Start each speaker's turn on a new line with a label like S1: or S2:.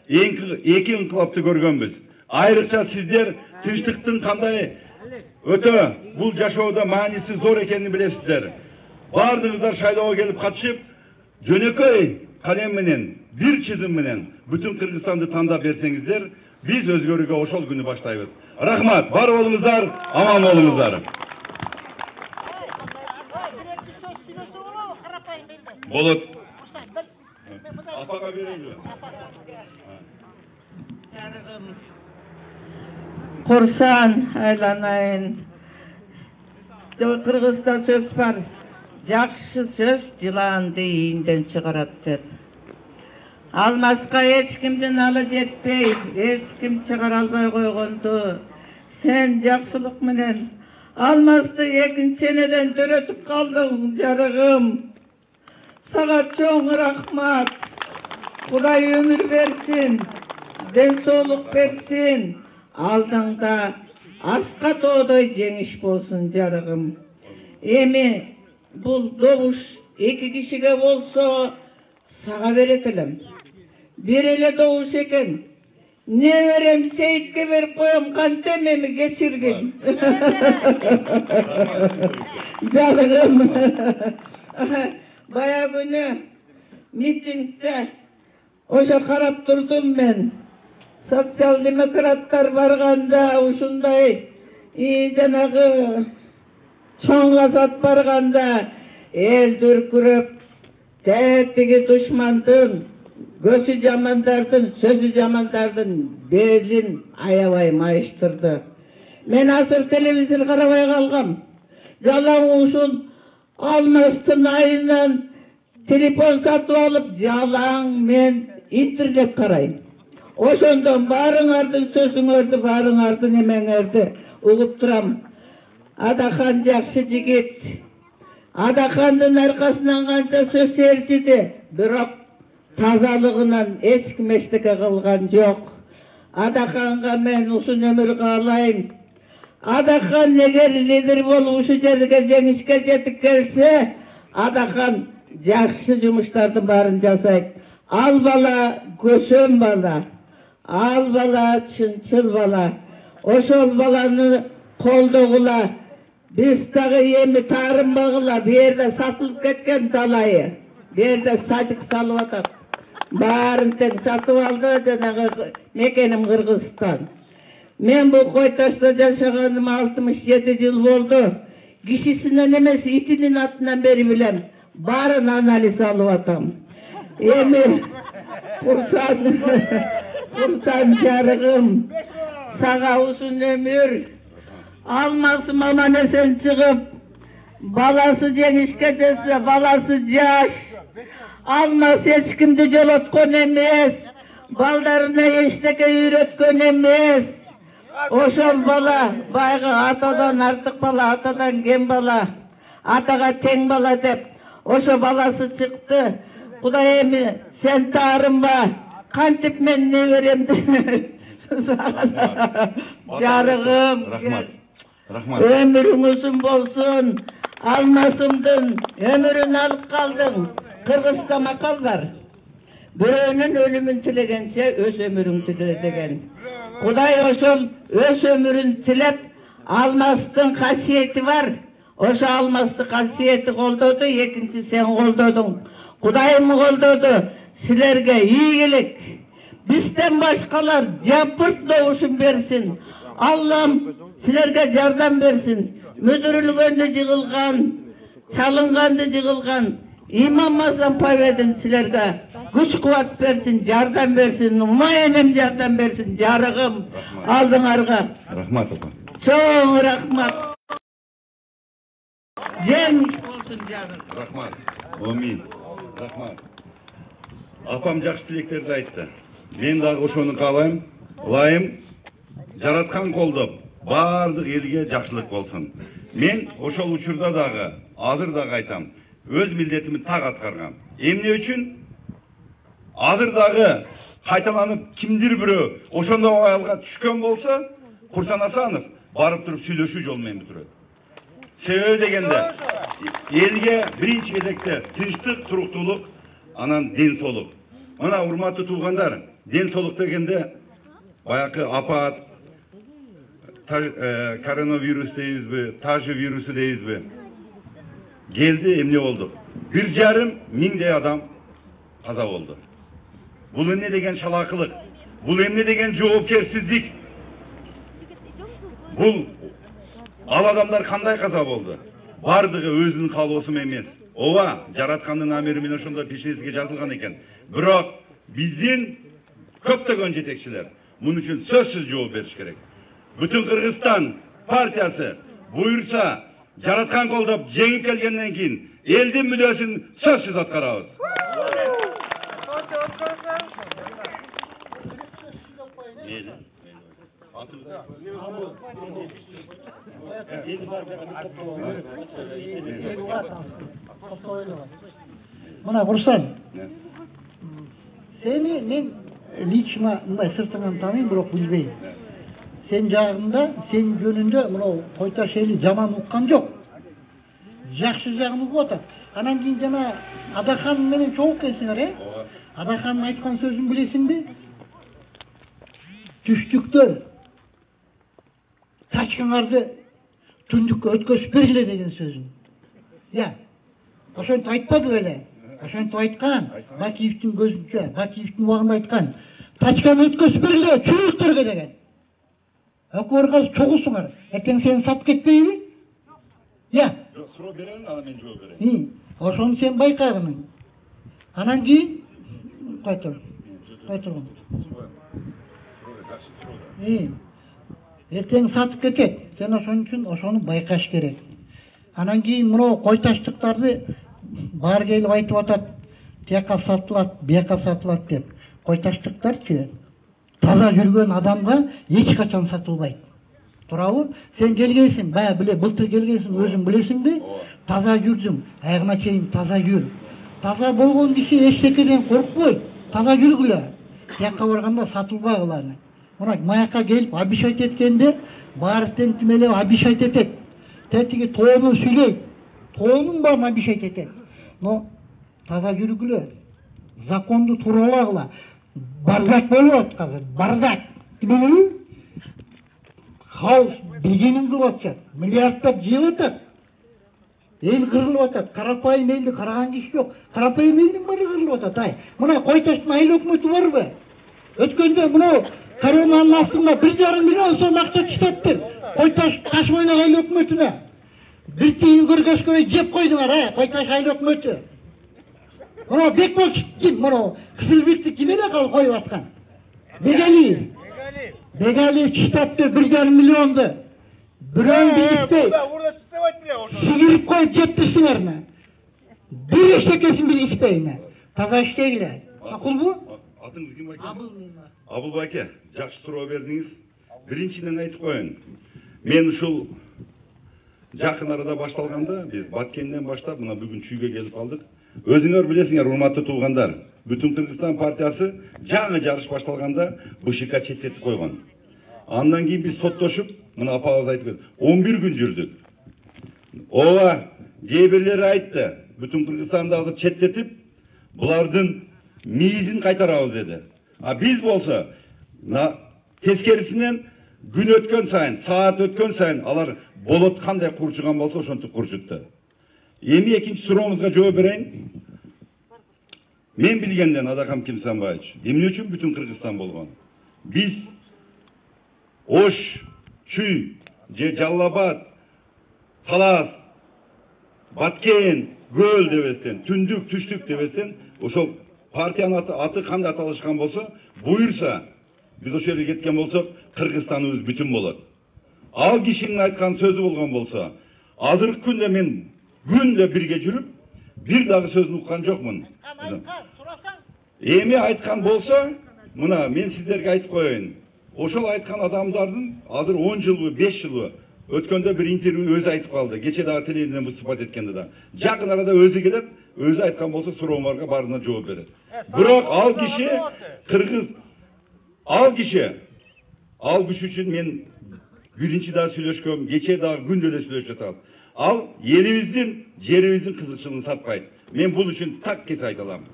S1: эки инкылапты көргөнбүз. Айрыкча сиздер тынчтыктын кандай өтө бул жашоодо мааниси зор экенин билесиздер. Бардыгыңыздар шайлоого келип катышып, жөнөкөй калем менен, бир чызым менен бүтүн Кыргызстанды тандап берсеңиздер, биз өзгөрүүгө ошол күнү баштайбыз. Рахмат, бар болуңуздар, аман болуңуздар. Болот. Апага берейли.
S2: Курсан айланайын. Кыргызда сөз бар. Жакшы сөз жыланды ийинден чыгарат деп. Алмаска эч кимдин алы жетпей, эч ким чыгара албай койгонду. Сен жакшылык менен алмасты экинчи энеден жөнөтүп калдың, жарыгым. Сага чоң рахмат. Кудай өмүр берсин, ден соолук берсин. Алдыңда аска тоодой жеңиш болсун, жарыгым. Эми бул добуш эки кишиге болсо сага берет элем. Бир эле добуш экен. Неберем Сейитке берип коем, кантем эми кечиргин. Жарыгым. Бая күнү митингде ошо карап турдум мен. Социал-демократтар барганда ушундай жанагы чоң азат барганда эл дүркүрөп, тетиги душмандын, көзү жамандардын, сөзү жамандардын белин аябай майыштырды. Мен азыр телевизор карабай калгам. Жалаң ушул алмастын айынан телефон сатып алып, жалаң мен интернет карайм. Ошондон баарыңардын сөзүңөрдү, баарыңардын эмеңерди угуп турам. Адахан жакшы жигит. Адахандын аркасынан канча сөз ээрчиди, бирок тазалыгынан эч ким эчтеке кылган жок. Адаханга мен ушун өмүр каалайм. Адахан эгер лидер болуп ушу жерге жеңишке жетип келсе, Адахан жакшы жумуштардын баарын жасайт. Ал бала көсөм бала. Ал бала чынчыл бала. Ошол баланы колдогула. Биз дагы эми таарынбагыла. Бу жерде сатылып кеткен талайы. Бу жерде садик салып атат. Баарын тең сатып алды, жанагы мекеним Кыргызстан. Мен бул Кой Ташта жашаганым 67 жыл болду. Кишисинен эмес, итинин атынан бери билем. Баарын анализ алып атам. Эми Курсан жарыгым, сага ушун өмүр. Алмасым аман эсен чыгып, баласы жеңишке жетсе, баласы жаш. Алмас эч кимди жолоткон эмес, балдарына эчтеке үйрөткөн эмес. Ошол бала байгы атадан артык бала, атадан кем бала, атага тең бала деп. Ошо баласы чыкты. Кудай эми сен таарынба. Кантип мен неберемди. Жарыгым.
S1: Рахмат.
S2: Өмүрүңүз болсун. Алмасымдын өмүрүн алып калдың. Кыргызда макал бар. Бирөөнүн өлүмүн тилегенче өз өмүрүң тиле деген. Кудай ошол өз өмүрүн тилеп, алмастын касиети бар. Ошо алмасты касиети колдоду, экинчи сен колдодуң. Кудайым колдоду. Силерге ийгилик. Бизден башкалар жапырт добушун берсин. Аллам силерге жардам берсин. Мүдүрүлгөндү жыгылган, чалынганды жыгылган имам Мазам Паведин силерге күч кубат берсин, жардам берсин, майенем жардам берсин, жарыгым алдыңарга.
S1: Рахмат апа.
S2: Чоң рахмат. Жеңиш болсун, жарыгым.
S1: Рахмат. Амин. Рахмат. Апам жакшы тилектерди айтты. Мен дагы ошону каалайм. Ылайым жараткан колдоп, баардык элге жакшылык болсун. Мен ошол учурда дагы, азыр дагы айтам, өз милдетимди так аткаргам. Эмне үчүн? Азыр дагы кайталанып кимдир бирөө ошондой аялга түшкөн болсо, Курсан Асанов барып туруп сүйлөшүү жолу менен бүтүрөт. Себеби дегенде, элге биринчи кезекте тынчтык, туруктуулук, анан ден соолук. Мына урматтуу туугандар, ден соолук дегенде баягы апат, коронавирус дейбизби, тажы вирусу дейбизби? Geldi, emne oldu. 1,5 миңдей адам каза болду. Бул эмне деген шалакылык? Бул эмне деген жоопкерсиздик? Бул ал адамдар кандай каза болду? Бардыгы өзүнүн каалоосу эмес. Ооба, жараткандын амири менен ошондой пешенесиге жазылган экен. Бирок биздин көптөгөн жетекчилер мунун үчүн сөзсүз жооп бериш керек. Бүтүн Кыргызстан партиясы буйрса жараткан колдоп жеңип келгенден кийин элдин мүдөөсүн сөзсүз аткарабыз.
S3: Мына Руслан, сени мен лично мындай сыртыңан тааныйм, бирок билбейм. Сен жагында, сен жөнүндө мынау Койташ эли жаман уккан жок. Жакшы жагын угуп атат. Анан кийин жана Адахан менен чогуу келсиңер, Адахандын айткан сөзүн билесиңби? Түштүктөр качкыңарды түндүккө өткөзүп бергиле деген сөзүн. Я, ошентип айтпады беле. Ошентип айткан, Бакиевдин көзүнчө, Бакиевдин убагында айткан. Качканы өткөзүп бергиле чүрүктөргө деген. Өкөр казы чогулсуңар. Эртең сени сатып кетпейби? Я.
S1: Суроо берем, анан мен жооп берем.
S3: Ошону сен байкагың. Анан кийин кайтыр. Эртең сатып кетет. Сен ошон үчүн ошону байкаш керек. Анан кийин мынау Койташтыктарды бар келип айтып атат. Тияка сатылат, бияка сатылат деп. Койташтыктарчы таза жүргөн адамга эч качан сатылбайт. Туурабы? Сен келгенсиң, бая биле, былтыр келгенсиң, өзүң билесиңби? Таза жүрдүң, аягына чейин таза жүр. Таза болгон киши эчтекеден коркпойт. Таза жүргүлө. Тияка барганда сатылбагыла. Мына маякка келип обещать эткенде баары тентимелеп обещать этет. Тетиги тоону сүйлөйт. Тоонун баарын обещать этет. Но таза жүргүлө. Законду туурабагыла. Бардак болуп атат азыр. Бардак. Билеби? Хаос бегенин кылып атышат. Миллиарддап жеп атат. Эл кырылып атат. Карапайым элди караган киши жок. Карапайым элдин баары кырылып атат. Ай, мына Койташтын айыл өкмөтү барбы? Өткөндө мына коронанын астында 1,5 миллион сом акча чыгаттыр. Койташ Ташмойнок айыл өкмөтүнө. Бир тиын көргөзгөй жеп койдуңар, Койташ айыл өкмөтү. Мына Бекбол ким? Мына Кызылбекти ким эле коюп аткан? Бегалиев чыгаттыр 1,5 миллионду. Бирөөнү билишпей. Сигирип коюп жептирсиңерми? Бир эчтекесин билишпейми? Таза иштегиле. Макулбу?
S1: Атыңыз ким байке? Абыл байке, жакшы суроо бердиңиз. Биринчиден айтып коеюн. Мен ушул жакын арада башталганда, биз Баткенден баштап мына бүгүн чүйгө келип калдык. Өзүңөр билесиңер, урматтуу туугандар. Бүтүн Кыргызстан партиясы жаңы жарыш башталганда БШК четтетип койгон. Андан кийин биз соттошуп, мына апабыз айтып, 11 күн жүрдүк. Ооба, кээ бирлери айтты, бүтүн Кыргызстанды азыр четтетип, булардын миизин кайтарабыз деди. А биз болсо, тескерисинен күн өткөн сайын, саат өткөн сайын алар болот кандай курчуган болсо ошентип курчутту. Эми экинчи суроомузга жооп берейин. Мен билгенден Адахам Кимсанбаевич, эмне үчүн бүтүн Кыргызстан болгон? Биз Ош, Чүй, Жалал Абад, Талас, Баткен, Көл дебестен, Түндүк, Түштүк дебестен, ошол партиянын аты кандай аталышкан болсо, буйрса, биз ошол жерге кеткен болсок, Кыргызстаныбыз бүтүн болот. Ал кишинин айткан сөзү болгон болсо, азыркы күндө мен күндө бирге жүрүп, бир дагы сөзүн уккан жокмун. Эми айткан болсо, мына мен сиздерге айтып коеюн. Ошол айткан адамдардын азыр 10 жылбы, 5 жылбы өткөндө бир интервью өзү айтып калды. Кече дагы телевизияден выступать эткенде да. Жакын арада өзү келет, өзү айткан болсо сурооморго баарына жооп берет. Бирок ал киши кыргыз, ал киши үчүн мен биринчи дагы сүйлөшкөм, кече дагы күндө да сүйлөшүп жатам. Ал элибиздин, жерибиздин кызыкчылыгын сатпайт. Мен бул үчүн так кете айта алам.